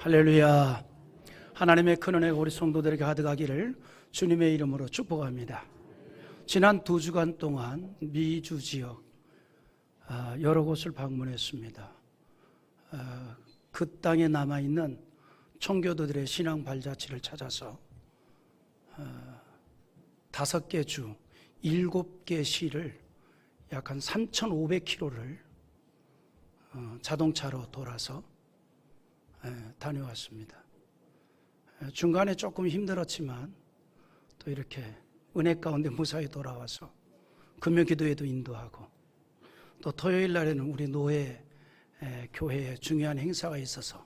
할렐루야. 하나님의 큰 은혜가 우리 성도들에게 가득하기를 주님의 이름으로 축복합니다. 지난 2주간 동안 미주 지역 여러 곳을 방문했습니다. 그 땅에 남아있는 청교도들의 신앙 발자취를 찾아서 5개 주 7개 시를 약 한 3,500km를 자동차로 돌아서 다녀왔습니다. 중간에 조금 힘들었지만 또 이렇게 은혜 가운데 무사히 돌아와서 금요기도에도 인도하고, 또 토요일 날에는 우리 노예 교회에 중요한 행사가 있어서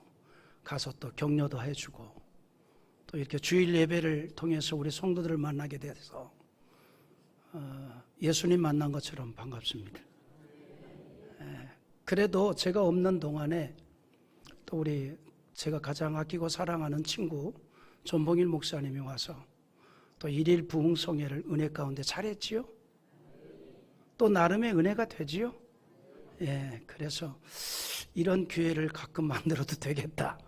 가서 또 격려도 해주고, 또 이렇게 주일 예배를 통해서 우리 성도들을 만나게 돼서 예수님 만난 것처럼 반갑습니다. 그래도 제가 없는 동안에 또 제가 가장 아끼고 사랑하는 친구 전봉일 목사님이 와서 또 일일 부흥성회를 은혜 가운데 잘했지요? 또 나름의 은혜가 되지요? 그래서 이런 기회를 가끔 만들어도 되겠다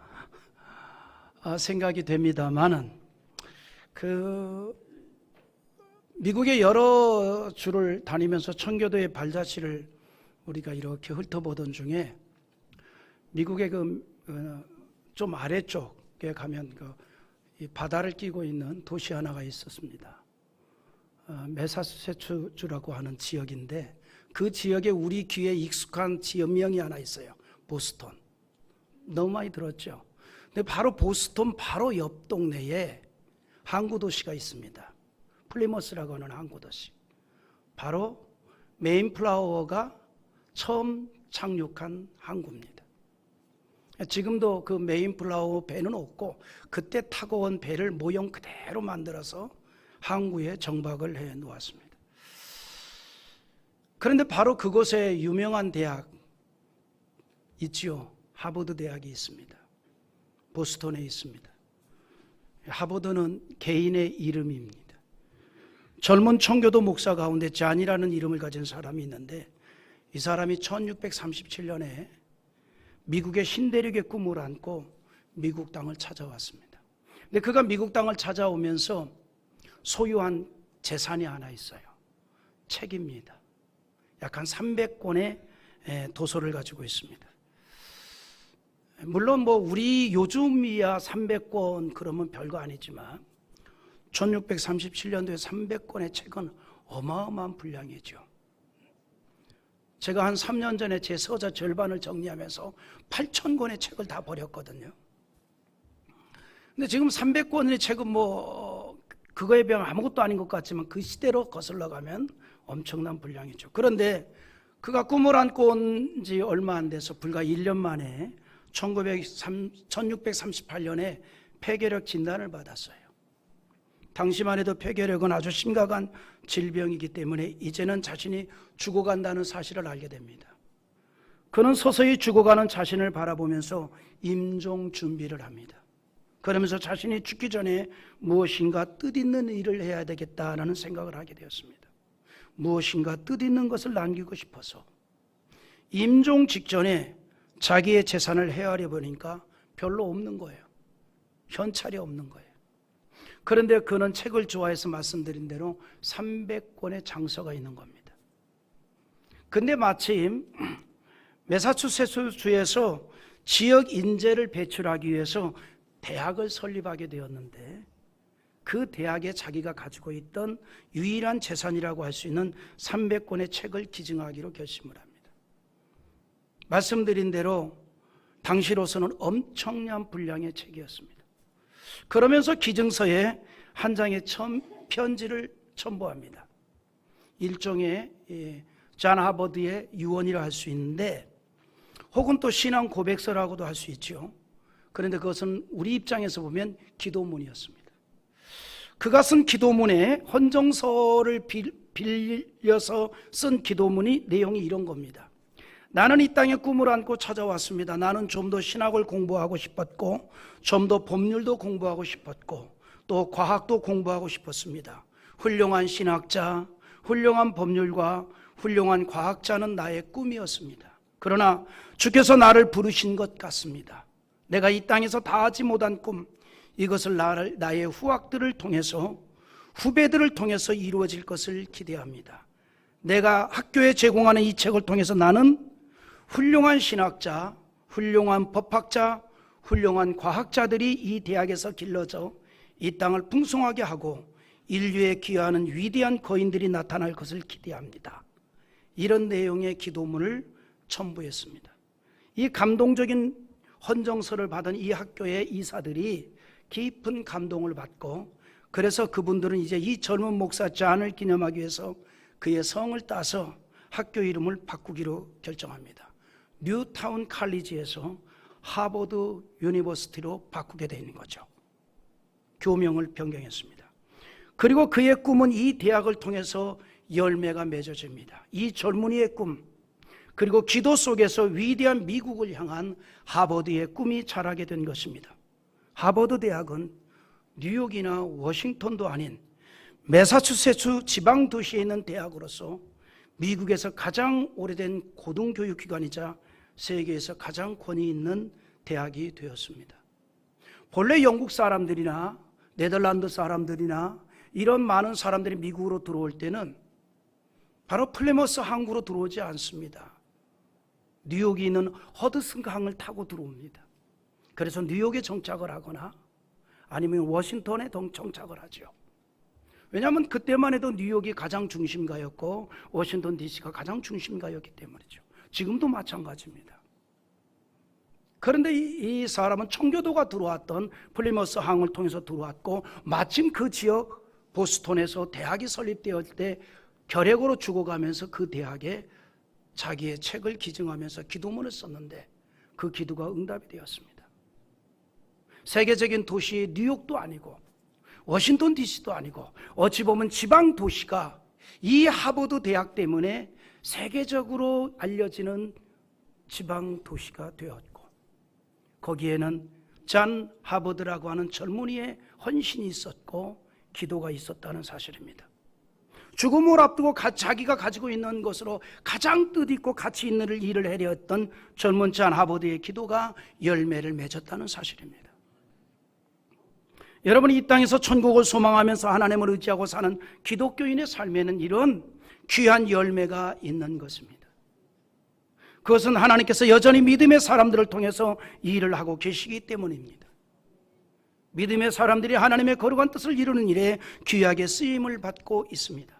생각이 됩니다만은, 미국의 여러 주를 다니면서 청교도의 발자취를 우리가 이렇게 훑어보던 중에 미국의 좀 아래쪽에 가면 이 바다를 끼고 있는 도시 하나가 있었습니다. 매사추세츠주라고 하는 지역인데, 그 지역에 우리 귀에 익숙한 지역명이 하나 있어요. 보스턴. 너무 많이 들었죠. 근데 바로 보스턴 바로 옆 동네에 항구 도시가 있습니다. 플리머스라고 하는 항구 도시. 바로 메인플라워가 처음 착륙한 항구입니다. 지금도 그 메인플라워 배는 없고, 그때 타고 온 배를 모형 그대로 만들어서 항구에 정박을 해 놓았습니다. 그런데 바로 그곳에 유명한 대학 있지요. 하버드 대학이 있습니다. 보스턴에 있습니다. 하버드는 개인의 이름입니다. 젊은 청교도 목사 가운데 잔이라는 이름을 가진 사람이 있는데, 이 사람이 1637년에 미국의 신대륙의 꿈을 안고 미국 땅을 찾아왔습니다. 근데 그가 미국 땅을 찾아오면서 소유한 재산이 하나 있어요. 책입니다. 약 한 300권의 도서를 가지고 있습니다. 물론 우리 요즘이야 300권 그러면 별거 아니지만 1637년도에 300권의 책은 어마어마한 분량이죠. 제가 한 3년 전에 제 서자 절반을 정리하면서 8,000권의 책을 다 버렸거든요. 근데 지금 300권의 책은 그거에 비하면 아무것도 아닌 것 같지만 그 시대로 거슬러 가면 엄청난 분량이죠. 그런데 그가 꿈을 안고 온 지 얼마 안 돼서 불과 1년 만에 1638년에 폐결핵 진단을 받았어요. 당시만 해도 폐결핵은 아주 심각한 질병이기 때문에 이제는 자신이 죽어간다는 사실을 알게 됩니다. 그는 서서히 죽어가는 자신을 바라보면서 임종 준비를 합니다. 그러면서 자신이 죽기 전에 무엇인가 뜻있는 일을 해야 되겠다라는 생각을 하게 되었습니다. 무엇인가 뜻있는 것을 남기고 싶어서 임종 직전에 자기의 재산을 헤아려 보니까 별로 없는 거예요. 현찰이 없는 거예요. 그런데 그는 책을 좋아해서 말씀드린 대로 300권의 장서가 있는 겁니다. 근데 마침 매사추세츠주에서 지역 인재를 배출하기 위해서 대학을 설립하게 되었는데, 그 대학에 자기가 가지고 있던 유일한 재산이라고 할 수 있는 300권의 책을 기증하기로 결심을 합니다. 말씀드린 대로 당시로서는 엄청난 분량의 책이었습니다. 그러면서 기증서에 한 장의 편지를 첨부합니다. 일종의 잔 하버드의 유언이라 할 수 있는데, 혹은 또 신앙 고백서라고도 할 수 있죠. 그런데 그것은 우리 입장에서 보면 기도문이었습니다. 그가 쓴 기도문에 헌정서를 빌려서 쓴 기도문이 내용이 이런 겁니다. 나는 이 땅에 꿈을 안고 찾아왔습니다. 나는 좀 더 신학을 공부하고 싶었고, 좀 더 법률도 공부하고 싶었고, 또 과학도 공부하고 싶었습니다. 훌륭한 신학자, 훌륭한 법률가, 훌륭한 과학자는 나의 꿈이었습니다. 그러나 주께서 나를 부르신 것 같습니다. 내가 이 땅에서 다하지 못한 꿈, 이것을 나의 후학들을 통해서, 후배들을 통해서 이루어질 것을 기대합니다. 내가 학교에 제공하는 이 책을 통해서 나는 훌륭한 신학자, 훌륭한 법학자, 훌륭한 과학자들이 이 대학에서 길러져 이 땅을 풍성하게 하고 인류에 기여하는 위대한 거인들이 나타날 것을 기대합니다. 이런 내용의 기도문을 첨부했습니다. 이 감동적인 헌정서를 받은 이 학교의 이사들이 깊은 감동을 받고, 그래서 그분들은 이제 이 젊은 목사 잔을 기념하기 위해서 그의 성을 따서 학교 이름을 바꾸기로 결정합니다. 뉴타운 칼리지에서 하버드 유니버시티로 바꾸게 되어 있는 거죠. 교명을 변경했습니다. 그리고 그의 꿈은 이 대학을 통해서 열매가 맺어집니다. 이 젊은이의 꿈, 그리고 기도 속에서 위대한 미국을 향한 하버드의 꿈이 자라게 된 것입니다. 하버드 대학은 뉴욕이나 워싱턴도 아닌 매사추세츠 지방 도시에 있는 대학으로서 미국에서 가장 오래된 고등교육기관이자 세계에서 가장 권위 있는 대학이 되었습니다. 본래 영국 사람들이나 네덜란드 사람들이나 이런 많은 사람들이 미국으로 들어올 때는 바로 플리머스 항구로 들어오지 않습니다. 뉴욕에 있는 허드슨 강을 타고 들어옵니다. 그래서 뉴욕에 정착을 하거나 아니면 워싱턴에 정착을 하죠. 왜냐하면 그때만 해도 뉴욕이 가장 중심가였고 워싱턴 DC가 가장 중심가였기 때문이죠. 지금도 마찬가지입니다. 그런데 이 사람은 청교도가 들어왔던 플리머스 항을 통해서 들어왔고, 마침 그 지역 보스턴에서 대학이 설립되었을 때 결핵으로 죽어가면서 그 대학에 자기의 책을 기증하면서 기도문을 썼는데 그 기도가 응답이 되었습니다. 세계적인 도시 뉴욕도 아니고 워싱턴 DC도 아니고 어찌 보면 지방 도시가 이 하버드 대학 때문에 세계적으로 알려지는 지방 도시가 되었고, 거기에는 잔 하버드라고 하는 젊은이의 헌신이 있었고 기도가 있었다는 사실입니다. 죽음을 앞두고 자기가 가지고 있는 것으로 가장 뜻있고 가치 있는 일을 하려 했던 젊은 잔 하버드의 기도가 열매를 맺었다는 사실입니다. 여러분이 이 땅에서 천국을 소망하면서 하나님을 의지하고 사는 기독교인의 삶에는 이런 귀한 열매가 있는 것입니다. 그것은 하나님께서 여전히 믿음의 사람들을 통해서 이 일을 하고 계시기 때문입니다. 믿음의 사람들이 하나님의 거룩한 뜻을 이루는 일에 귀하게 쓰임을 받고 있습니다.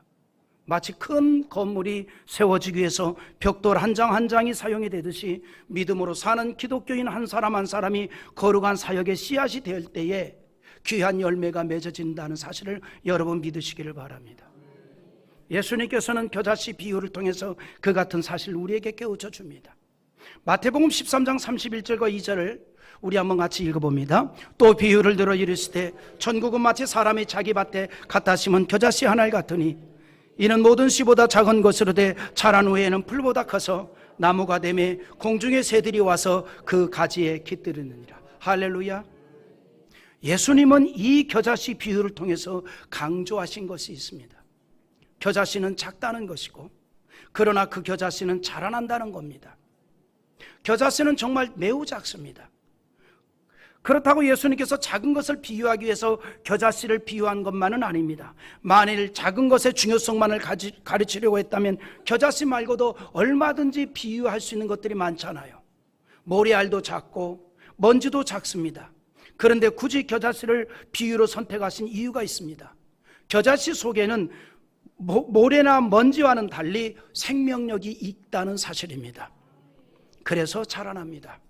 마치 큰 건물이 세워지기 위해서 벽돌 한 장 한 장이 사용이 되듯이 믿음으로 사는 기독교인 한 사람 한 사람이 거룩한 사역의 씨앗이 될 때에 귀한 열매가 맺어진다는 사실을 여러분 믿으시기를 바랍니다. 예수님께서는 겨자씨 비유를 통해서 그 같은 사실을 우리에게 깨우쳐 줍니다. 마태복음 13장 31절과 2절을 우리 한번 같이 읽어봅니다. 또 비유를 들어 이르시되 천국은 마치 사람이 자기 밭에 갖다 심은 겨자씨 하나를 같으니 이는 모든 씨보다 작은 것으로 돼 자란 후에는 풀보다 커서 나무가 되매 공중의 새들이 와서 그 가지에 깃들이느니라. 할렐루야. 예수님은 이 겨자씨 비유를 통해서 강조하신 것이 있습니다. 겨자씨는 작다는 것이고, 그러나 그 겨자씨는 자라난다는 겁니다. 겨자씨는 정말 매우 작습니다. 그렇다고 예수님께서 작은 것을 비유하기 위해서 겨자씨를 비유한 것만은 아닙니다. 만일 작은 것의 중요성만을 가르치려고 했다면 겨자씨 말고도 얼마든지 비유할 수 있는 것들이 많잖아요. 모래알도 작고 먼지도 작습니다. 그런데 굳이 겨자씨를 비유로 선택하신 이유가 있습니다. 겨자씨 속에는 모래나 먼지와는 달리 생명력이 있다는 사실입니다. 그래서 자라납니다.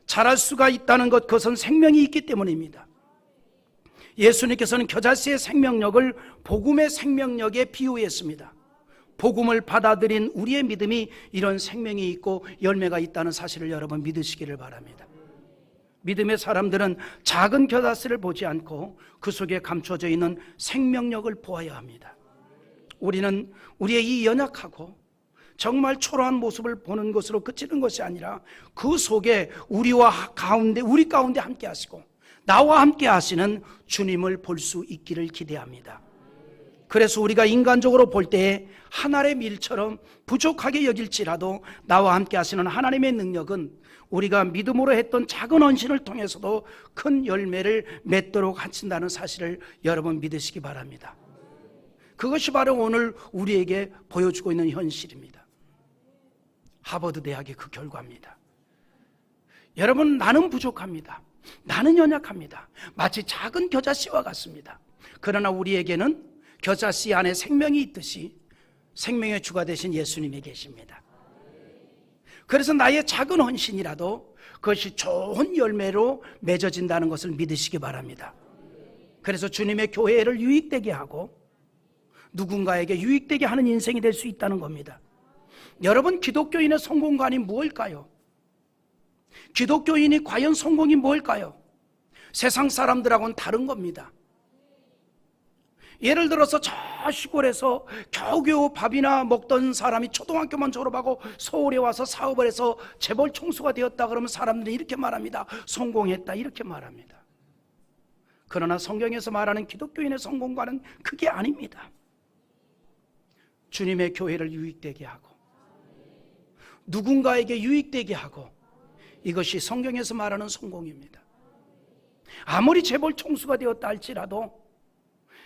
자랄 수가 있다는 것, 그것은 생명이 있기 때문입니다. 예수님께서는 겨자씨의 생명력을 복음의 생명력에 비유했습니다. 복음을 받아들인 우리의 믿음이 이런 생명이 있고 열매가 있다는 사실을 여러분 믿으시기를 바랍니다. 믿음의 사람들은 작은 겨자씨를 보지 않고 그 속에 감춰져 있는 생명력을 보아야 합니다. 우리는 우리의 이 연약하고 정말 초라한 모습을 보는 것으로 그치는 것이 아니라 그 속에 우리 가운데 함께 하시고 나와 함께 하시는 주님을 볼 수 있기를 기대합니다. 그래서 우리가 인간적으로 볼 때에 한 알의 밀처럼 부족하게 여길지라도 나와 함께 하시는 하나님의 능력은 우리가 믿음으로 했던 작은 헌신을 통해서도 큰 열매를 맺도록 하신다는 사실을 여러분 믿으시기 바랍니다. 그것이 바로 오늘 우리에게 보여주고 있는 현실입니다. 하버드 대학의 그 결과입니다. 여러분, 나는 부족합니다. 나는 연약합니다. 마치 작은 겨자씨와 같습니다. 그러나 우리에게는 겨자씨 안에 생명이 있듯이 생명의 주가 되신 예수님이 계십니다. 그래서 나의 작은 헌신이라도 그것이 좋은 열매로 맺어진다는 것을 믿으시기 바랍니다. 그래서 주님의 교회를 유익되게 하고 누군가에게 유익되게 하는 인생이 될 수 있다는 겁니다. 여러분, 기독교인의 성공관이 무엇일까요? 기독교인이 과연 성공이 뭘까요? 세상 사람들하고는 다른 겁니다. 예를 들어서 저 시골에서 겨우겨우 밥이나 먹던 사람이 초등학교만 졸업하고 서울에 와서 사업을 해서 재벌 총수가 되었다 그러면 사람들이 이렇게 말합니다. 성공했다, 이렇게 말합니다. 그러나 성경에서 말하는 기독교인의 성공과는 그게 아닙니다. 주님의 교회를 유익되게 하고 누군가에게 유익되게 하고, 이것이 성경에서 말하는 성공입니다. 아무리 재벌 총수가 되었다 할지라도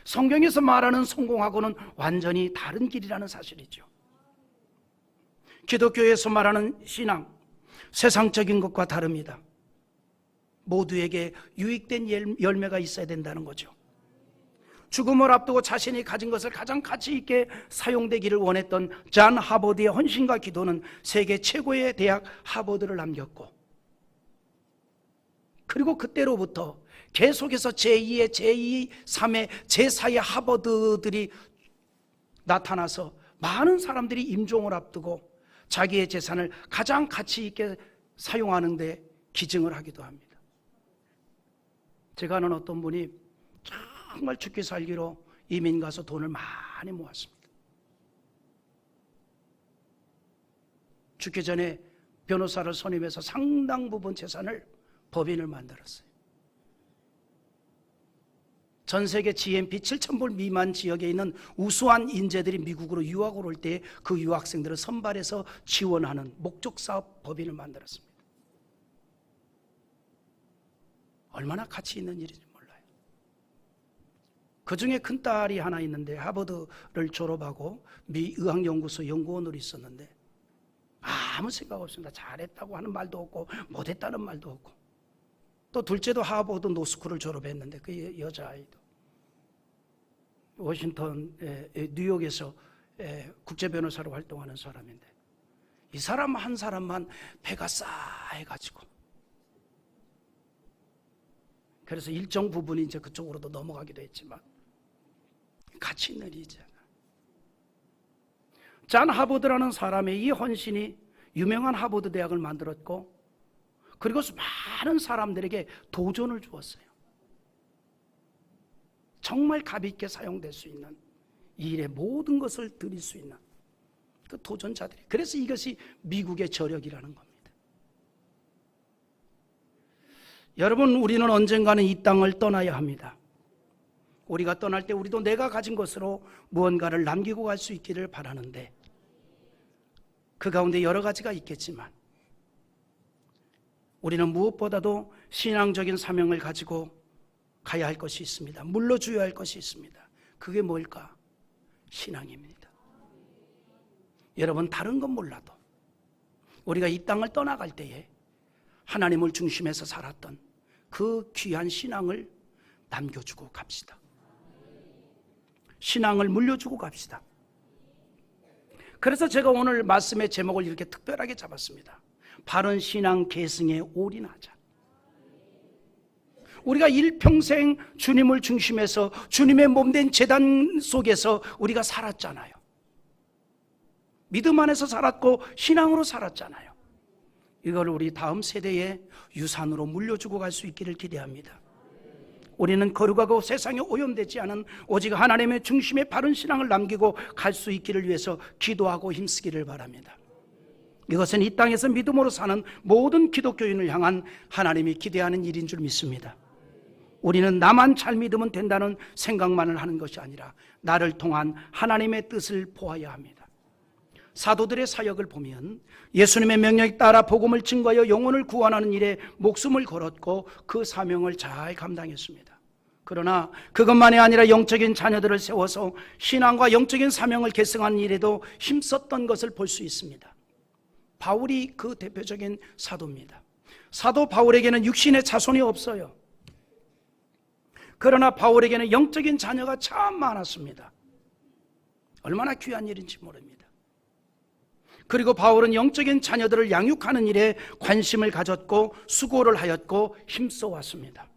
성경에서 말하는 성공하고는 완전히 다른 길이라는 사실이죠. 기독교에서 말하는 신앙, 세상적인 것과 다릅니다. 모두에게 유익된 열매가 있어야 된다는 거죠. 죽음을 앞두고 자신이 가진 것을 가장 가치 있게 사용되기를 원했던 존 하버드의 헌신과 기도는 세계 최고의 대학 하버드를 남겼고, 그리고 그때로부터 계속해서 제2의, 제2, 3의, 제4의 하버드들이 나타나서 많은 사람들이 임종을 앞두고 자기의 재산을 가장 가치 있게 사용하는 데 기증을 하기도 합니다. 제가 아는 어떤 분이 정말 죽기 살기로 이민 가서 돈을 많이 모았습니다. 죽기 전에 변호사를 선임해서 상당 부분 재산을 법인을 만들었어요. 전 세계 GNP 7,000불 미만 지역에 있는 우수한 인재들이 미국으로 유학을 올 때 그 유학생들을 선발해서 지원하는 목적사업 법인을 만들었습니다. 얼마나 가치 있는 일인지 몰라요. 그 중에 큰딸이 하나 있는데 하버드를 졸업하고 미 의학연구소 연구원으로 있었는데 아무 생각 없습니다. 잘했다고 하는 말도 없고 못했다는 말도 없고, 또 둘째도 하버드 노스쿨을 졸업했는데 그 여자아이도 워싱턴, 뉴욕에서 국제 변호사로 활동하는 사람인데, 이 사람 한 사람만 배가 싸해가지고, 그래서 일정 부분이 이제 그쪽으로도 넘어가기도 했지만 가치 있는 일이잖아요. 존 하버드라는 사람의 이 헌신이 유명한 하버드 대학을 만들었고, 그리고 많은 사람들에게 도전을 주었어요. 정말 가비있게 사용될 수 있는 이 일의 모든 것을 드릴 수 있는 그 도전자들이, 그래서 이것이 미국의 저력이라는 겁니다. 여러분, 우리는 언젠가는 이 땅을 떠나야 합니다. 우리가 떠날 때 우리도 내가 가진 것으로 무언가를 남기고 갈 수 있기를 바라는데, 그 가운데 여러 가지가 있겠지만 우리는 무엇보다도 신앙적인 사명을 가지고 가야 할 것이 있습니다. 물러줘야 할 것이 있습니다. 그게 뭘까? 신앙입니다. 여러분, 다른 건 몰라도 우리가 이 땅을 떠나갈 때에 하나님을 중심해서 살았던 그 귀한 신앙을 남겨주고 갑시다. 신앙을 물려주고 갑시다. 그래서 제가 오늘 말씀의 제목을 이렇게 특별하게 잡았습니다. 바른 신앙 계승에 올인하자. 우리가 일평생 주님을 중심해서 주님의 몸된 제단 속에서 우리가 살았잖아요. 믿음 안에서 살았고 신앙으로 살았잖아요. 이걸 우리 다음 세대에 유산으로 물려주고 갈 수 있기를 기대합니다. 우리는 거룩하고 세상에 오염되지 않은 오직 하나님의 중심의 바른 신앙을 남기고 갈 수 있기를 위해서 기도하고 힘쓰기를 바랍니다. 이것은 이 땅에서 믿음으로 사는 모든 기독교인을 향한 하나님이 기대하는 일인 줄 믿습니다. 우리는 나만 잘 믿으면 된다는 생각만을 하는 것이 아니라 나를 통한 하나님의 뜻을 보아야 합니다. 사도들의 사역을 보면 예수님의 명령에 따라 복음을 증거하여 영혼을 구원하는 일에 목숨을 걸었고 그 사명을 잘 감당했습니다. 그러나 그것만이 아니라 영적인 자녀들을 세워서 신앙과 영적인 사명을 계승하는 일에도 힘썼던 것을 볼 수 있습니다. 바울이 그 대표적인 사도입니다. 사도 바울에게는 육신의 자손이 없어요. 그러나 바울에게는 영적인 자녀가 참 많았습니다. 얼마나 귀한 일인지 모릅니다. 그리고 바울은 영적인 자녀들을 양육하는 일에 관심을 가졌고 수고를 하였고 힘써 왔습니다.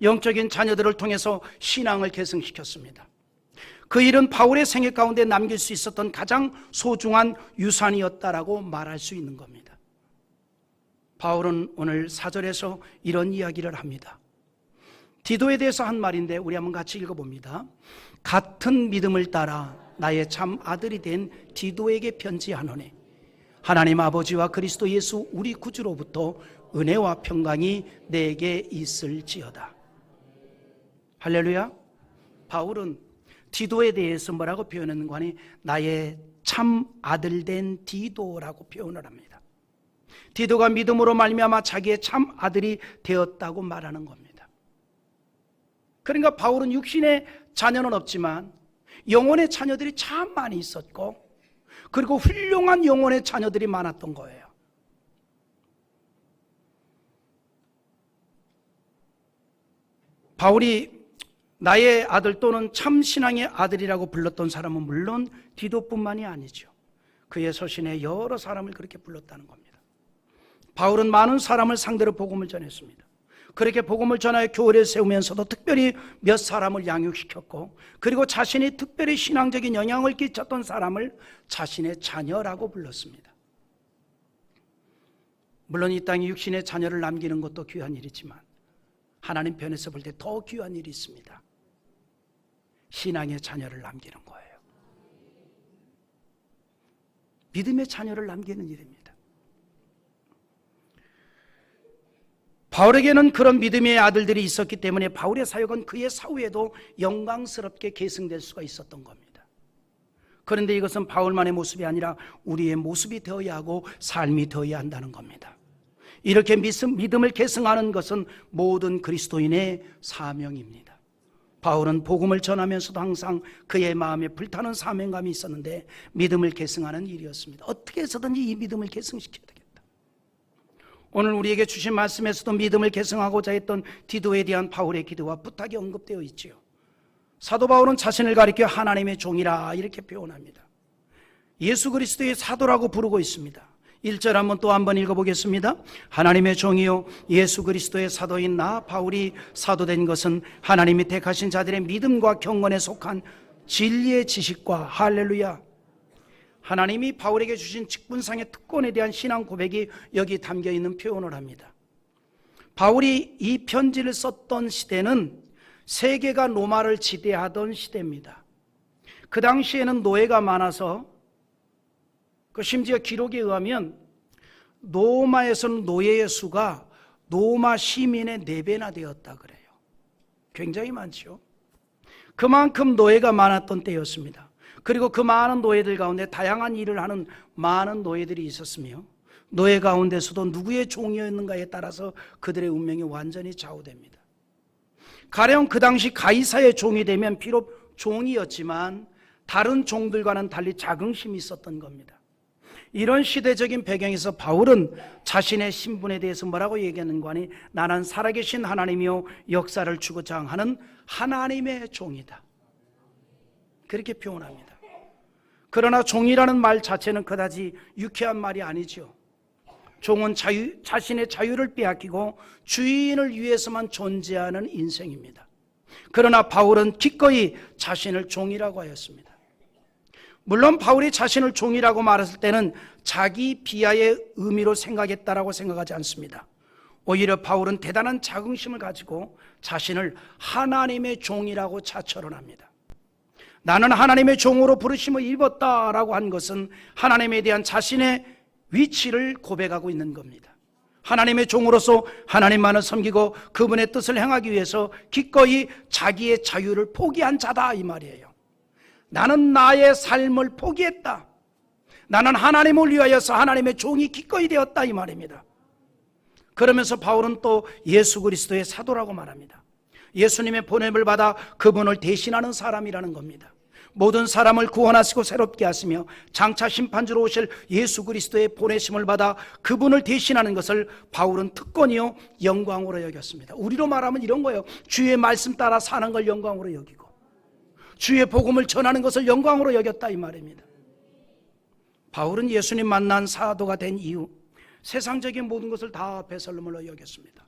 영적인 자녀들을 통해서 신앙을 계승시켰습니다. 그 일은 바울의 생애 가운데 남길 수 있었던 가장 소중한 유산이었다라고 말할 수 있는 겁니다. 바울은 오늘 4절에서 이런 이야기를 합니다. 디도에 대해서 한 말인데 우리 한번 같이 읽어봅니다. 같은 믿음을 따라 나의 참 아들이 된 디도에게 편지하노니 하나님 아버지와 그리스도 예수 우리 구주로부터 은혜와 평강이 내게 있을지어다. 할렐루야. 바울은 디도에 대해서 뭐라고 표현했는가 하니 나의 참 아들 된 디도라고 표현을 합니다. 디도가 믿음으로 말미암아 자기의 참 아들이 되었다고 말하는 겁니다. 그러니까 바울은 육신의 자녀는 없지만 영혼의 자녀들이 참 많이 있었고 그리고 훌륭한 영혼의 자녀들이 많았던 거예요. 바울이 나의 아들 또는 참신앙의 아들이라고 불렀던 사람은 물론 디도뿐만이 아니죠. 그의 서신에 여러 사람을 그렇게 불렀다는 겁니다. 바울은 많은 사람을 상대로 복음을 전했습니다. 그렇게 복음을 전하여 교회를 세우면서도 특별히 몇 사람을 양육시켰고 그리고 자신이 특별히 신앙적인 영향을 끼쳤던 사람을 자신의 자녀라고 불렀습니다. 물론 이 땅에 육신의 자녀를 남기는 것도 귀한 일이지만 하나님 편에서 볼 때 더 귀한 일이 있습니다. 신앙의 자녀를 남기는 거예요. 믿음의 자녀를 남기는 일입니다. 바울에게는 그런 믿음의 아들들이 있었기 때문에 바울의 사역은 그의 사후에도 영광스럽게 계승될 수가 있었던 겁니다. 그런데 이것은 바울만의 모습이 아니라 우리의 모습이 되어야 하고 삶이 되어야 한다는 겁니다. 이렇게 믿음을 계승하는 것은 모든 그리스도인의 사명입니다. 바울은 복음을 전하면서도 항상 그의 마음에 불타는 사명감이 있었는데 믿음을 계승하는 일이었습니다. 어떻게 해서든지 이 믿음을 계승시켜야 되겠다. 오늘 우리에게 주신 말씀에서도 믿음을 계승하고자 했던 디도에 대한 바울의 기도와 부탁이 언급되어 있지요. 사도 바울은 자신을 가리켜 하나님의 종이라 이렇게 표현합니다. 예수 그리스도의 사도라고 부르고 있습니다. 1절 한번 읽어보겠습니다. 하나님의 종이요 예수 그리스도의 사도인 나 바울이 사도된 것은 하나님이 택하신 자들의 믿음과 경건에 속한 진리의 지식과 할렐루야. 하나님이 바울에게 주신 직분상의 특권에 대한 신앙 고백이 여기 담겨있는 표현을 합니다. 바울이 이 편지를 썼던 시대는 세계가 로마를 지배하던 시대입니다. 그 당시에는 노예가 많아서 심지어 기록에 의하면 로마에서는 노예의 수가 로마 시민의 4배나 되었다 그래요. 굉장히 많죠. 그만큼 노예가 많았던 때였습니다. 그리고 그 많은 노예들 가운데 다양한 일을 하는 많은 노예들이 있었으며 노예 가운데서도 누구의 종이었는가에 따라서 그들의 운명이 완전히 좌우됩니다. 가령 그 당시 가이사의 종이 되면 비록 종이었지만 다른 종들과는 달리 자긍심이 있었던 겁니다. 이런 시대적인 배경에서 바울은 자신의 신분에 대해서 뭐라고 얘기하는가 하니 나는 살아계신 하나님이요 역사를 주구장하는 하나님의 종이다 그렇게 표현합니다. 그러나 종이라는 말 자체는 그다지 유쾌한 말이 아니죠. 종은 자신의 자유를 빼앗기고 주인을 위해서만 존재하는 인생입니다. 그러나 바울은 기꺼이 자신을 종이라고 하였습니다. 물론 바울이 자신을 종이라고 말했을 때는 자기 비하의 의미로 생각했다라고 생각하지 않습니다. 오히려 바울은 대단한 자긍심을 가지고 자신을 하나님의 종이라고 자처를 합니다. 나는 하나님의 종으로 부르심을 입었다라고 한 것은 하나님에 대한 자신의 위치를 고백하고 있는 겁니다. 하나님의 종으로서 하나님만을 섬기고 그분의 뜻을 행하기 위해서 기꺼이 자기의 자유를 포기한 자다 이 말이에요. 나는 나의 삶을 포기했다. 나는 하나님을 위하여서 하나님의 종이 기꺼이 되었다 이 말입니다. 그러면서 바울은 또 예수 그리스도의 사도라고 말합니다. 예수님의 보냄을 받아 그분을 대신하는 사람이라는 겁니다. 모든 사람을 구원하시고 새롭게 하시며 장차 심판주로 오실 예수 그리스도의 보내심을 받아 그분을 대신하는 것을 바울은 특권이요 영광으로 여겼습니다. 우리로 말하면 이런 거예요. 주의 말씀 따라 사는 걸 영광으로 여기고 주의 복음을 전하는 것을 영광으로 여겼다 이 말입니다. 바울은 예수님 만난 사도가 된 이후 세상적인 모든 것을 다 배설물로 여겼습니다.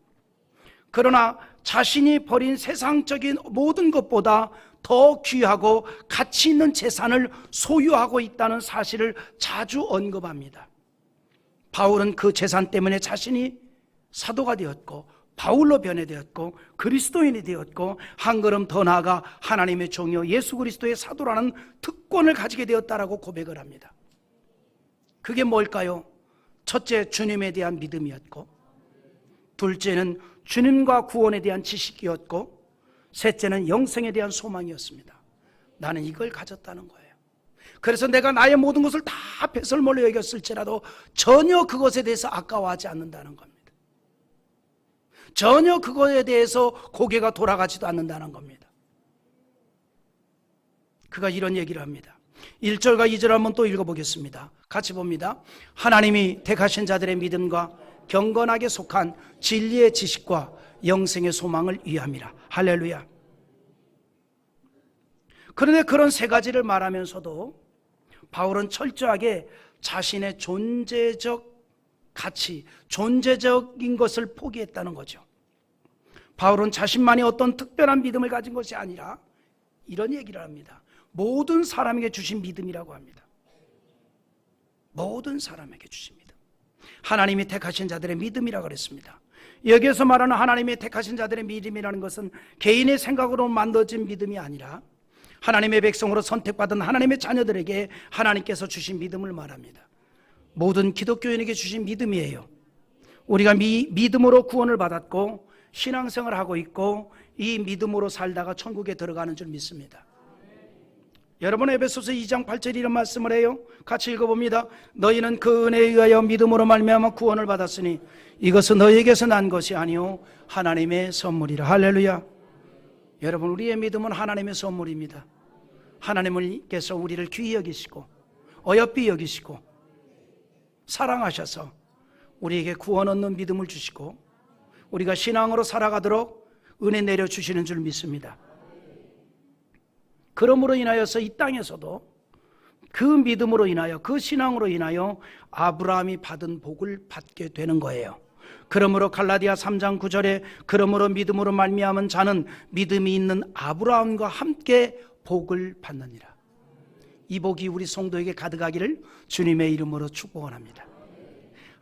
그러나 자신이 버린 세상적인 모든 것보다 더 귀하고 가치 있는 재산을 소유하고 있다는 사실을 자주 언급합니다. 바울은 그 재산 때문에 자신이 사도가 되었고 바울로 변해되었고 그리스도인이 되었고 한 걸음 더 나아가 하나님의 종이요 예수 그리스도의 사도라는 특권을 가지게 되었다라고 고백을 합니다. 그게 뭘까요? 첫째, 주님에 대한 믿음이었고, 둘째는 주님과 구원에 대한 지식이었고, 셋째는 영생에 대한 소망이었습니다. 나는 이걸 가졌다는 거예요. 그래서 내가 나의 모든 것을 다 배설물로 여겼을지라도 전혀 그것에 대해서 아까워하지 않는다는 겁니다. 전혀 그것에 대해서 고개가 돌아가지도 않는다는 겁니다. 그가 이런 얘기를 합니다. 1절과 2절 한번 또 읽어보겠습니다. 같이 봅니다. 하나님이 택하신 자들의 믿음과 경건하게 속한 진리의 지식과 영생의 소망을 위함이라. 할렐루야. 그런데 그런 세 가지를 말하면서도 바울은 철저하게 자신의 존재적 가치, 존재적인 것을 포기했다는 거죠. 바울은 자신만이 어떤 특별한 믿음을 가진 것이 아니라 이런 얘기를 합니다. 모든 사람에게 주신 믿음이라고 합니다. 모든 사람에게 주신 믿음. 하나님이 택하신 자들의 믿음이라고 그랬습니다. 여기에서 말하는 하나님이 택하신 자들의 믿음이라는 것은 개인의 생각으로 만들어진 믿음이 아니라 하나님의 백성으로 선택받은 하나님의 자녀들에게 하나님께서 주신 믿음을 말합니다. 모든 기독교인에게 주신 믿음이에요. 우리가 믿음으로 구원을 받았고 신앙생활을 하고 있고 이 믿음으로 살다가 천국에 들어가는 줄 믿습니다. 여러분, 에베소서 2장 8절 이런 말씀을 해요. 같이 읽어봅니다. 너희는 그 은혜에 의하여 믿음으로 말미암아 구원을 받았으니 이것은 너희에게서 난 것이 아니요 하나님의 선물이라. 할렐루야. 여러분, 우리의 믿음은 하나님의 선물입니다. 하나님께서 우리를 귀히 여기시고 어여삐 여기시고 사랑하셔서 우리에게 구원 얻는 믿음을 주시고 우리가 신앙으로 살아가도록 은혜 내려주시는 줄 믿습니다. 그러므로 인하여서 이 땅에서도 그 믿음으로 인하여 그 신앙으로 인하여 아브라함이 받은 복을 받게 되는 거예요. 그러므로 갈라디아 3장 9절에 그러므로 믿음으로 말미암은 자는 믿음이 있는 아브라함과 함께 복을 받느니라. 이 복이 우리 성도에게 가득하기를 주님의 이름으로 축복합니다.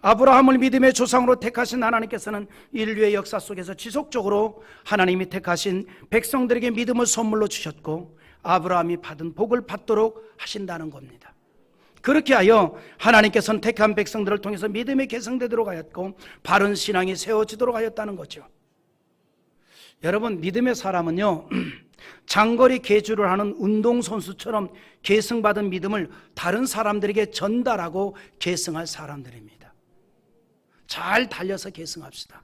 아브라함을 믿음의 조상으로 택하신 하나님께서는 인류의 역사 속에서 지속적으로 하나님이 택하신 백성들에게 믿음을 선물로 주셨고 아브라함이 받은 복을 받도록 하신다는 겁니다. 그렇게 하여 하나님께서는 택한 백성들을 통해서 믿음이 개성되도록 하였고 바른 신앙이 세워지도록 하였다는 거죠. 여러분, 믿음의 사람은요 장거리 계주를 하는 운동선수처럼 계승받은 믿음을 다른 사람들에게 전달하고 계승할 사람들입니다. 잘 달려서 계승합시다.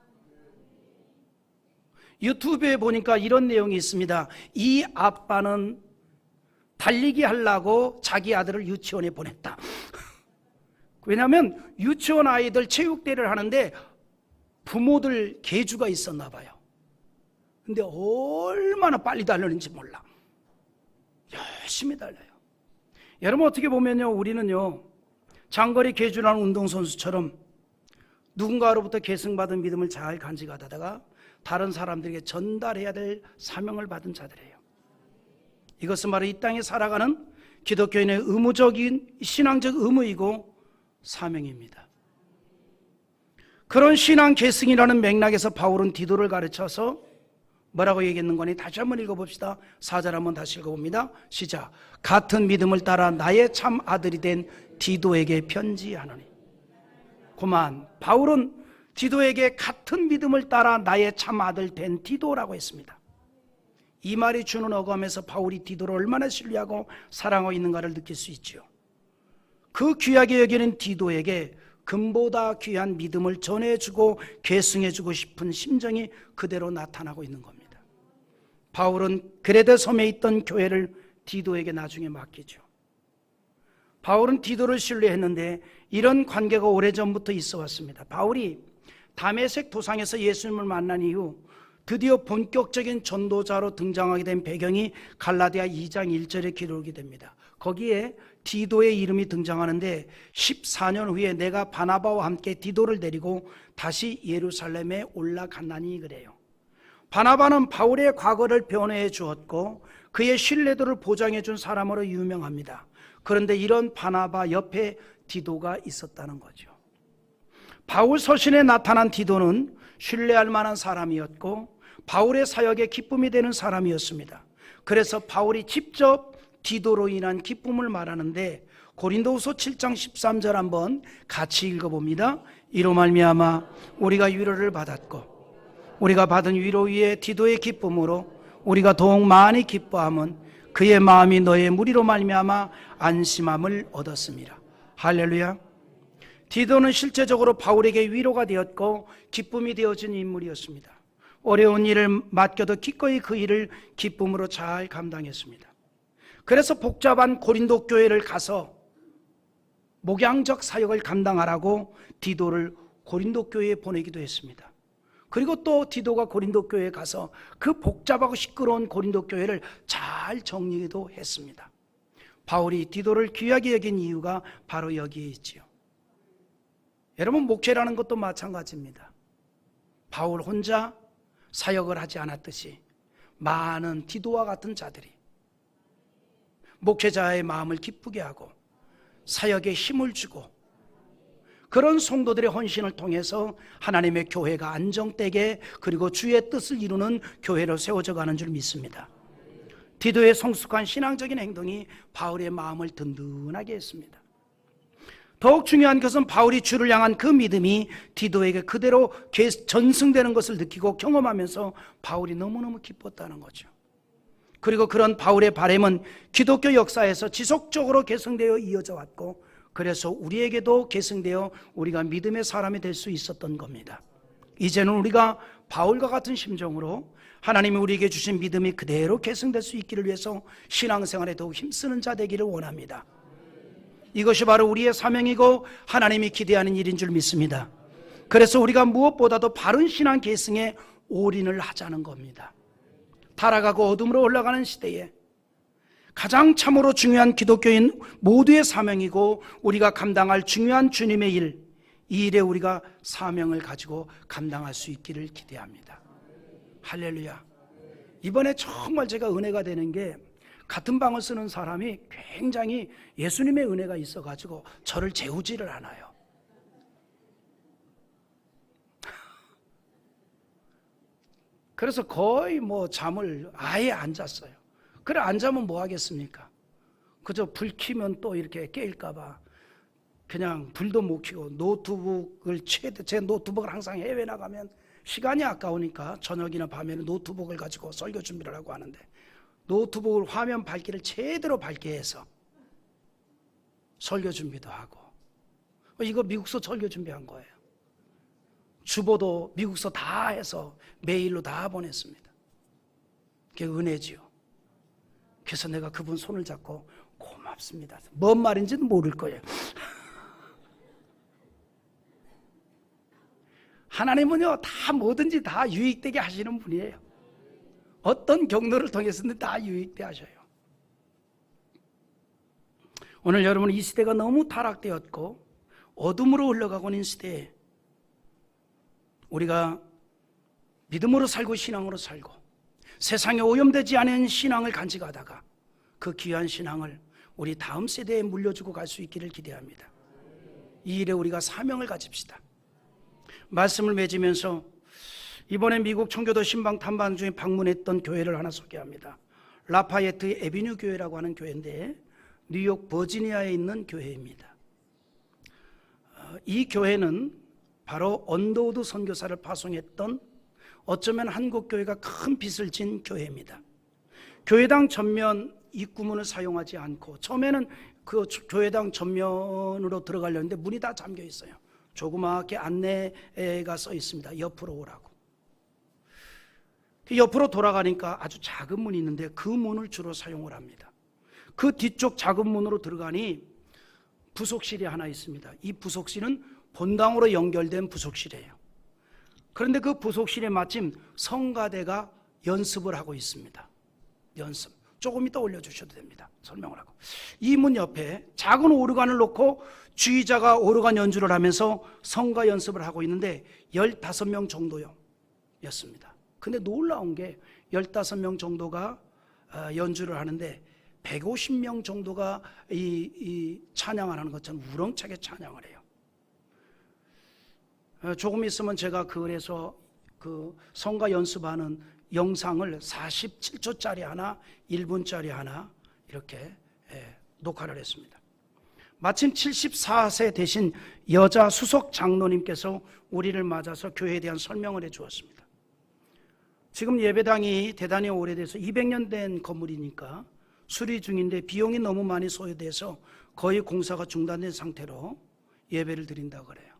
유튜브에 보니까 이런 내용이 있습니다. 이 아빠는 달리기 하려고 자기 아들을 유치원에 보냈다. 왜냐하면 유치원 아이들 체육대회를 하는데 부모들 계주가 있었나 봐요. 근데 얼마나 빨리 달리는지 몰라. 열심히 달려요. 여러분, 어떻게 보면요 우리는요 장거리 계주라는 운동선수처럼 누군가로부터 계승받은 믿음을 잘 간직하다가 다른 사람들에게 전달해야 될 사명을 받은 자들이에요. 이것은 바로 이 땅에 살아가는 기독교인의 의무적인 신앙적 의무이고 사명입니다. 그런 신앙 계승이라는 맥락에서 바울은 디도를 가르쳐서 뭐라고 얘기했는 거니? 다시 한번 읽어봅시다. 4절 한번 다시 읽어봅니다. 시작. 같은 믿음을 따라 나의 참 아들이 된 디도에게 편지하노니. 그만, 바울은 디도에게 같은 믿음을 따라 나의 참 아들 된 디도라고 했습니다. 이 말이 주는 어감에서 바울이 디도를 얼마나 신뢰하고 사랑하고 있는가를 느낄 수 있죠. 그 귀하게 여기는 디도에게 금보다 귀한 믿음을 전해주고 계승해주고 싶은 심정이 그대로 나타나고 있는 겁니다. 바울은 그레데 섬에 있던 교회를 디도에게 나중에 맡기죠. 바울은 디도를 신뢰했는데 이런 관계가 오래전부터 있어 왔습니다. 바울이 다메섹 도상에서 예수님을 만난 이후 드디어 본격적인 전도자로 등장하게 된 배경이 갈라디아 2장 1절에 기록이 됩니다. 거기에 디도의 이름이 등장하는데 14년 후에 내가 바나바와 함께 디도를 데리고 다시 예루살렘에 올라갔나니 그래요. 바나바는 바울의 과거를 변호해 주었고 그의 신뢰도를 보장해 준 사람으로 유명합니다. 그런데 이런 바나바 옆에 디도가 있었다는 거죠. 바울 서신에 나타난 디도는 신뢰할 만한 사람이었고 바울의 사역에 기쁨이 되는 사람이었습니다. 그래서 바울이 직접 디도로 인한 기쁨을 말하는데 고린도후서 7장 13절 한번 같이 읽어봅니다. 이로 말미암아 우리가 위로를 받았고 우리가 받은 위로 위에 디도의 기쁨으로 우리가 더욱 많이 기뻐함은 그의 마음이 너의 무리로 말미암아 안심함을 얻었습니다. 할렐루야. 디도는 실제적으로 바울에게 위로가 되었고 기쁨이 되어진 인물이었습니다. 어려운 일을 맡겨도 기꺼이 그 일을 기쁨으로 잘 감당했습니다. 그래서 복잡한 고린도 교회를 가서 목양적 사역을 감당하라고 디도를 고린도 교회에 보내기도 했습니다. 그리고 또 디도가 고린도 교회에 가서 그 복잡하고 시끄러운 고린도 교회를 잘 정리도 했습니다. 바울이 디도를 귀하게 여긴 이유가 바로 여기에 있지요. 여러분, 목회라는 것도 마찬가지입니다. 바울 혼자 사역을 하지 않았듯이 많은 디도와 같은 자들이 목회자의 마음을 기쁘게 하고 사역에 힘을 주고 그런 성도들의 헌신을 통해서 하나님의 교회가 안정되게 그리고 주의 뜻을 이루는 교회로 세워져 가는 줄 믿습니다. 디도의 성숙한 신앙적인 행동이 바울의 마음을 든든하게 했습니다. 더욱 중요한 것은 바울이 주를 향한 그 믿음이 디도에게 그대로 전승되는 것을 느끼고 경험하면서 바울이 너무너무 기뻤다는 거죠. 그리고 그런 바울의 바람은 기독교 역사에서 지속적으로 계승되어 이어져 왔고 그래서 우리에게도 계승되어 우리가 믿음의 사람이 될 수 있었던 겁니다. 이제는 우리가 바울과 같은 심정으로 하나님이 우리에게 주신 믿음이 그대로 계승될 수 있기를 위해서 신앙생활에 더욱 힘쓰는 자 되기를 원합니다. 이것이 바로 우리의 사명이고 하나님이 기대하는 일인 줄 믿습니다. 그래서 우리가 무엇보다도 바른 신앙 계승에 올인을 하자는 겁니다. 타락하고 어둠으로 올라가는 시대에 가장 참으로 중요한 기독교인 모두의 사명이고 우리가 감당할 중요한 주님의 일, 이 일에 우리가 사명을 가지고 감당할 수 있기를 기대합니다. 할렐루야. 이번에 정말 제가 은혜가 되는 게 같은 방을 쓰는 사람이 굉장히 예수님의 은혜가 있어가지고 저를 재우지를 않아요. 그래서 거의 잠을 아예 안 잤어요. 그래 안 자면 뭐 하겠습니까? 그저 불 켜면 또 이렇게 깨일까봐 그냥 불도 못 켜고 제 노트북을 항상 해외 나가면 시간이 아까우니까 저녁이나 밤에는 노트북을 가지고 설교 준비를 하고 하는데 노트북을 화면 밝기를 제대로 밝게 해서 설교 준비도 하고 이거 미국서 설교 준비한 거예요. 주보도 미국서 다 해서 메일로 다 보냈습니다. 그게 은혜지요. 그래서 내가 그분 손을 잡고 고맙습니다. 뭔 말인지는 모를 거예요. 하나님은요 다 뭐든지 다 유익되게 하시는 분이에요. 어떤 경로를 통해서든 다 유익되게 하셔요. 오늘 여러분, 이 시대가 너무 타락되었고 어둠으로 흘러가고 있는 시대에 우리가 믿음으로 살고 신앙으로 살고 세상에 오염되지 않은 신앙을 간직하다가 그 귀한 신앙을 우리 다음 세대에 물려주고 갈 수 있기를 기대합니다. 이 일에 우리가 사명을 가집시다. 말씀을 맺으면서 이번에 미국 청교도 신방 탐방 중에 방문했던 교회를 하나 소개합니다. 라파예트 에비뉴 교회라고 하는 교회인데 뉴욕 버지니아에 있는 교회입니다. 이 교회는 바로 언더우드 선교사를 파송했던 어쩌면 한국 교회가 큰 빚을 진 교회입니다. 교회당 전면 입구문을 사용하지 않고, 처음에는 그 교회당 전면으로 들어가려는데 문이 다 잠겨 있어요. 조그맣게 안내가 써 있습니다. 옆으로 오라고. 옆으로 돌아가니까 아주 작은 문이 있는데 그 문을 주로 사용을 합니다. 그 뒤쪽 작은 문으로 들어가니 부속실이 하나 있습니다. 이 부속실은 본당으로 연결된 부속실이에요. 그런데 그 부속실에 마침 성가대가 연습을 하고 있습니다. 연습. 조금 이따 올려주셔도 됩니다. 설명을 하고. 이 문 옆에 작은 오르간을 놓고 주의자가 오르간 연주를 하면서 성가 연습을 하고 있는데 15명 정도였습니다. 근데 놀라운 게 15명 정도가 연주를 하는데 150명 정도가 이 찬양을 하는 것처럼 우렁차게 찬양을 해요. 조금 있으면 제가 그래서 그 성가 연습하는 영상을 47초짜리 하나, 1분짜리 하나 이렇게 녹화를 했습니다. 마침 74세 되신 여자 수석 장로님께서 우리를 맞아서 교회에 대한 설명을 해 주었습니다. 지금 예배당이 대단히 오래돼서 200년 된 건물이니까 수리 중인데 비용이 너무 많이 소요돼서 거의 공사가 중단된 상태로 예배를 드린다고 그래요.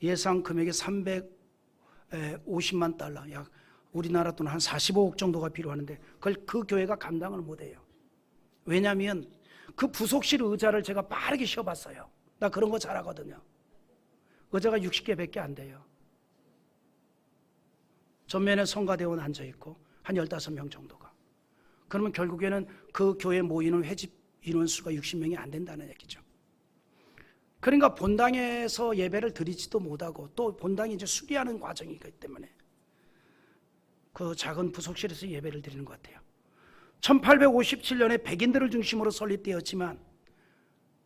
예상 금액이 350만 달러, 약 우리나라 돈 한 45억 정도가 필요하는데 그걸 그 교회가 감당을 못해요. 왜냐하면 그 부속실 의자를 제가 빠르게 쉬어봤어요. 나 그런 거 잘하거든요. 의자가 60개밖에 안 돼요. 전면에 성가대원 앉아있고 한 15명 정도가. 그러면 결국에는 그 교회 모이는 회집 인원수가 60명이 안 된다는 얘기죠. 그러니까 본당에서 예배를 드리지도 못하고 또 본당이 이제 수리하는 과정이기 때문에 그 작은 부속실에서 예배를 드리는 것 같아요. 1857년에 백인들을 중심으로 설립되었지만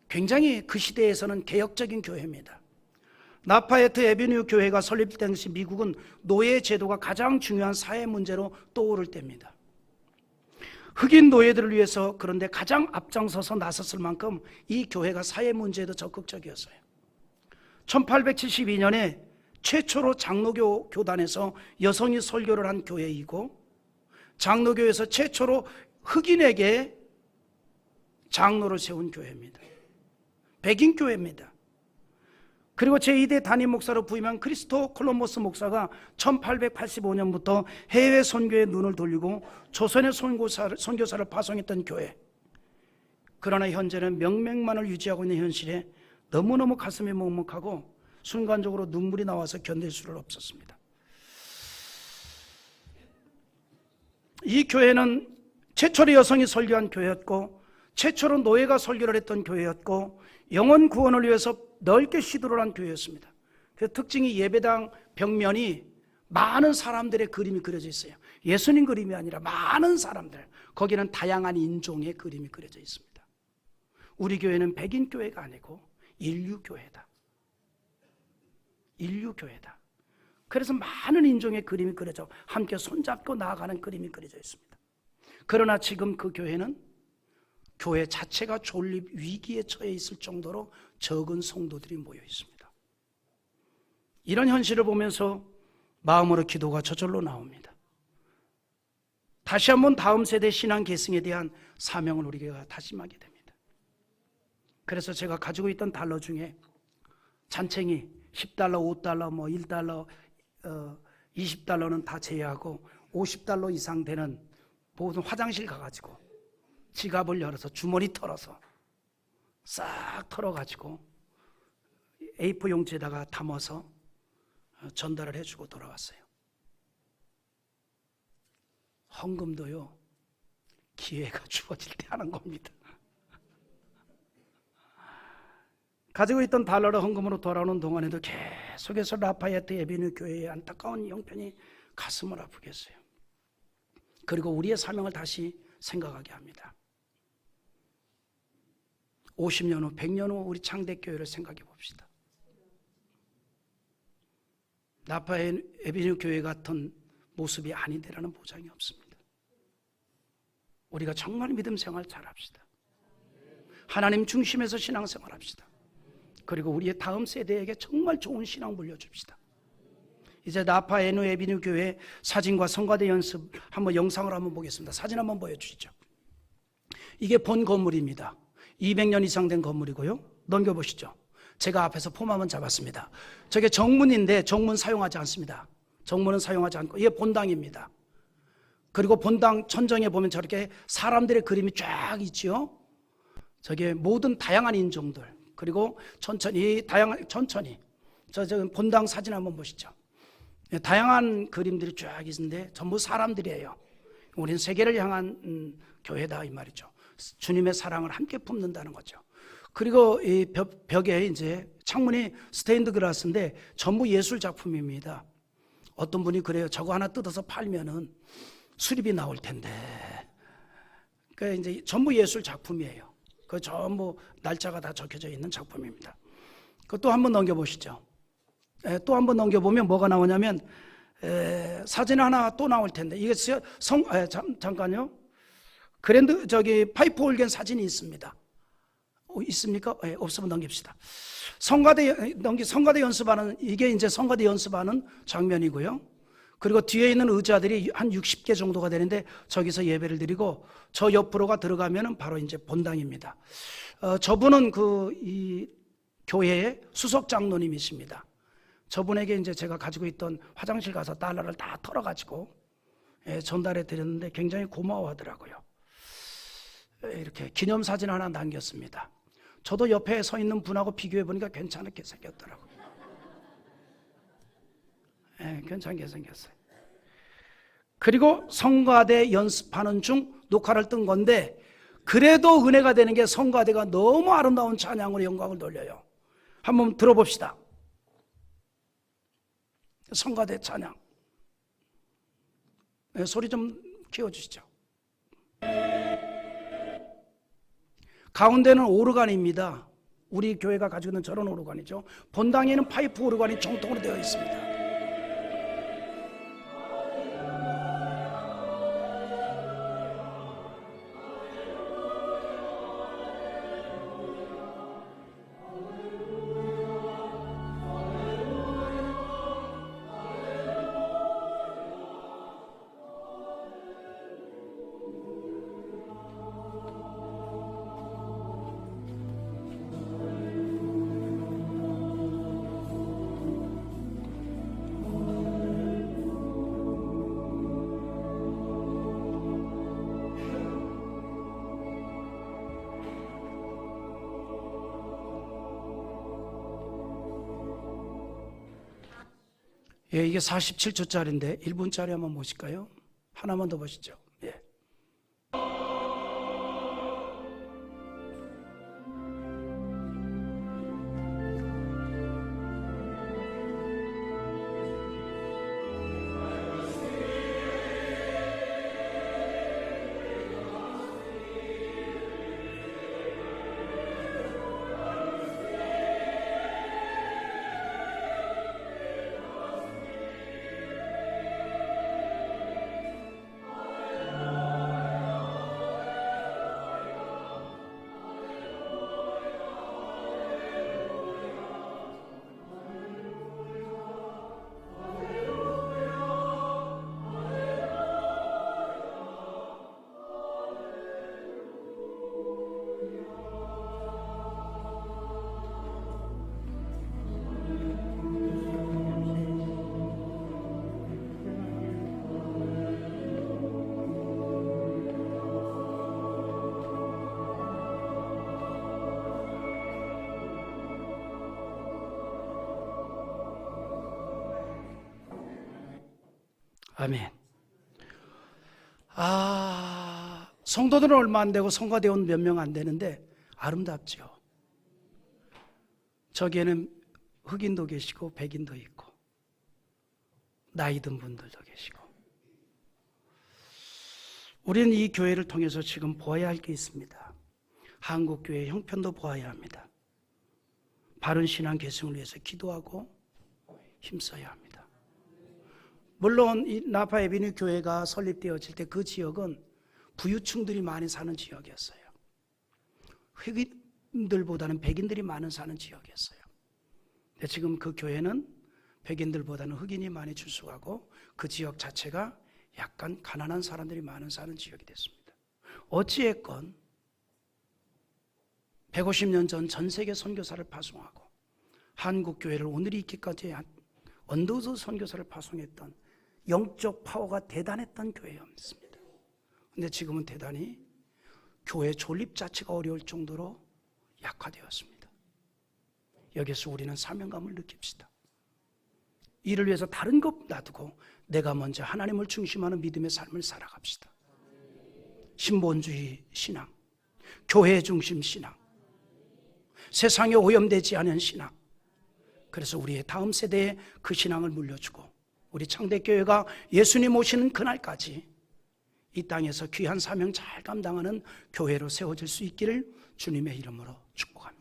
굉장히 그 시대에서는 개혁적인 교회입니다. 나파예트 에비뉴 교회가 설립된 당시 미국은 노예 제도가 가장 중요한 사회 문제로 떠오를 때입니다. 흑인 노예들을 위해서 그런데 가장 앞장서서 나섰을 만큼 이 교회가 사회 문제에도 적극적이었어요. 1872년에 최초로 장로교 교단에서 여성이 설교를 한 교회이고 장로교에서 최초로 흑인에게 장로를 세운 교회입니다. 백인 교회입니다. 그리고 제2대 담임 목사로 부임한 크리스토 콜럼버스 목사가 1885년부터 해외 선교에 눈을 돌리고 조선의 선교사를 파송했던 교회. 그러나 현재는 명맥만을 유지하고 있는 현실에 너무너무 가슴이 먹먹하고 순간적으로 눈물이 나와서 견딜 수를 없었습니다. 이 교회는 최초로 여성이 설교한 교회였고 최초로 노예가 설교를 했던 교회였고 영혼 구원을 위해서 넓게 시도를 한 교회였습니다. 그 특징이 예배당 벽면이 많은 사람들의 그림이 그려져 있어요. 예수님 그림이 아니라 많은 사람들, 거기는 다양한 인종의 그림이 그려져 있습니다. 우리 교회는 백인 교회가 아니고 인류교회다. 인류교회다. 그래서 많은 인종의 그림이 그려져 함께 손잡고 나아가는 그림이 그려져 있습니다. 그러나 지금 그 교회는 교회 자체가 존립 위기에 처해 있을 정도로 적은 성도들이 모여 있습니다. 이런 현실을 보면서 마음으로 기도가 저절로 나옵니다. 다시 한번 다음 세대 신앙 계승에 대한 사명을 우리가 다짐하게 됩니다. 그래서 제가 가지고 있던 달러 중에 잔챙이 10달러, 5달러, 1달러, 20달러는 다 제외하고 50달러 이상 되는 모든 화장실 가가지고 지갑을 열어서 주머니 털어서 싹 털어가지고 A4 용지에다가 담아서 전달을 해주고 돌아왔어요. 헌금도요, 기회가 주어질 때 하는 겁니다. 가지고 있던 달러를 헌금으로 돌아오는 동안에도 계속해서 라파예트 에비뉴 교회의 안타까운 형편이 가슴을 아프게 했어요. 그리고 우리의 사명을 다시 생각하게 합니다. 50년 후, 100년 후 우리 창대교회를 생각해 봅시다. 나파의 에비뉴 교회 같은 모습이 아니되라는 보장이 없습니다. 우리가 정말 믿음 생활 잘합시다. 하나님 중심에서 신앙생활 합시다. 그리고 우리의 다음 세대에게 정말 좋은 신앙 물려줍시다. 이제 나파 에누 에비뉴 교회 사진과 성가대 연습 한번 영상을 한번 보겠습니다. 사진 한번 보여주시죠. 이게 본 건물입니다. 200년 이상 된 건물이고요. 넘겨보시죠. 제가 앞에서 폼 한번 잡았습니다. 저게 정문인데 정문 사용하지 않습니다. 정문은 사용하지 않고 이게 본당입니다. 그리고 본당 천정에 보면 저렇게 사람들의 그림이 쫙 있지요. 저게 모든 다양한 인종들, 그리고 천천히 저 본당 사진 한번 보시죠. 다양한 그림들이 쫙 있는데 전부 사람들이에요. 우리는 세계를 향한 교회다 이 말이죠. 주님의 사랑을 함께 품는다는 거죠. 그리고 이 벽에 이제 창문이 스테인드 글라스인데 전부 예술 작품입니다. 어떤 분이 그래요. 저거 하나 뜯어서 팔면은 수리비 나올 텐데. 그 이제 전부 예술 작품이에요. 그 전부 날짜가 다 적혀져 있는 작품입니다. 그것도 한번 넘겨보시죠. 또 한번 넘겨보면 뭐가 나오냐면 사진 하나 또 나올 텐데 이게 잠깐요. 그랜드 파이프 올겐 사진이 있습니다. 있습니까? 없으면 넘깁시다. 성가대 연습하는 이게 이제 성가대 연습하는 장면이고요. 그리고 뒤에 있는 의자들이 한 60개 정도가 되는데 저기서 예배를 드리고 저 옆으로가 들어가면은 바로 이제 본당입니다. 저분은 이 교회의 수석 장로님이십니다. 저분에게 이제 제가 가지고 있던 화장실 가서 달러를 다 털어가지고 전달해 드렸는데 굉장히 고마워하더라고요. 이렇게 기념사진 하나 남겼습니다. 저도 옆에 서 있는 분하고 비교해 보니까 괜찮게 생겼더라고요. 괜찮게 생겼어요. 그리고 성가대 연습하는 중 녹화를 뜬 건데 그래도 은혜가 되는 게 성가대가 너무 아름다운 찬양으로 영광을 돌려요. 한번 들어봅시다. 성가대 찬양. 소리 좀 키워주시죠. 가운데는 오르간입니다. 우리 교회가 가지고 있는 저런 오르간이죠. 본당에는 파이프 오르간이 정통으로 되어 있습니다. 이게 47초짜리인데 1분짜리 한번 보실까요? 하나만 더 보시죠. 아멘. 성도들은 얼마 안 되고 성가대원 몇 명 안 되는데 아름답죠. 저기에는 흑인도 계시고 백인도 있고 나이 든 분들도 계시고 우리는 이 교회를 통해서 지금 보아야 할 게 있습니다. 한국교회 형편도 보아야 합니다. 바른 신앙 계승을 위해서 기도하고 힘써야 합니다. 물론 이 나파 에비뉴 교회가 설립되어질 때 그 지역은 부유층들이 많이 사는 지역이었어요. 흑인들보다는 백인들이 많은 사는 지역이었어요. 근데 지금 그 교회는 백인들보다는 흑인이 많이 출석하고 그 지역 자체가 약간 가난한 사람들이 많은 사는 지역이 됐습니다. 어찌했건 150년 전 전 세계 선교사를 파송하고 한국 교회를 오늘이 있기까지 한 언더우드 선교사를 파송했던 영적 파워가 대단했던 교회였습니다. 그런데 지금은 대단히 교회 존립 자체가 어려울 정도로 약화되었습니다. 여기서 우리는 사명감을 느낍시다. 이를 위해서 다른 것 놔두고 내가 먼저 하나님을 중심하는 믿음의 삶을 살아갑시다. 신본주의 신앙, 교회 중심 신앙, 세상에 오염되지 않은 신앙. 그래서 우리의 다음 세대에 그 신앙을 물려주고 우리 창대교회가 예수님 오시는 그날까지 이 땅에서 귀한 사명 잘 감당하는 교회로 세워질 수 있기를 주님의 이름으로 축복합니다.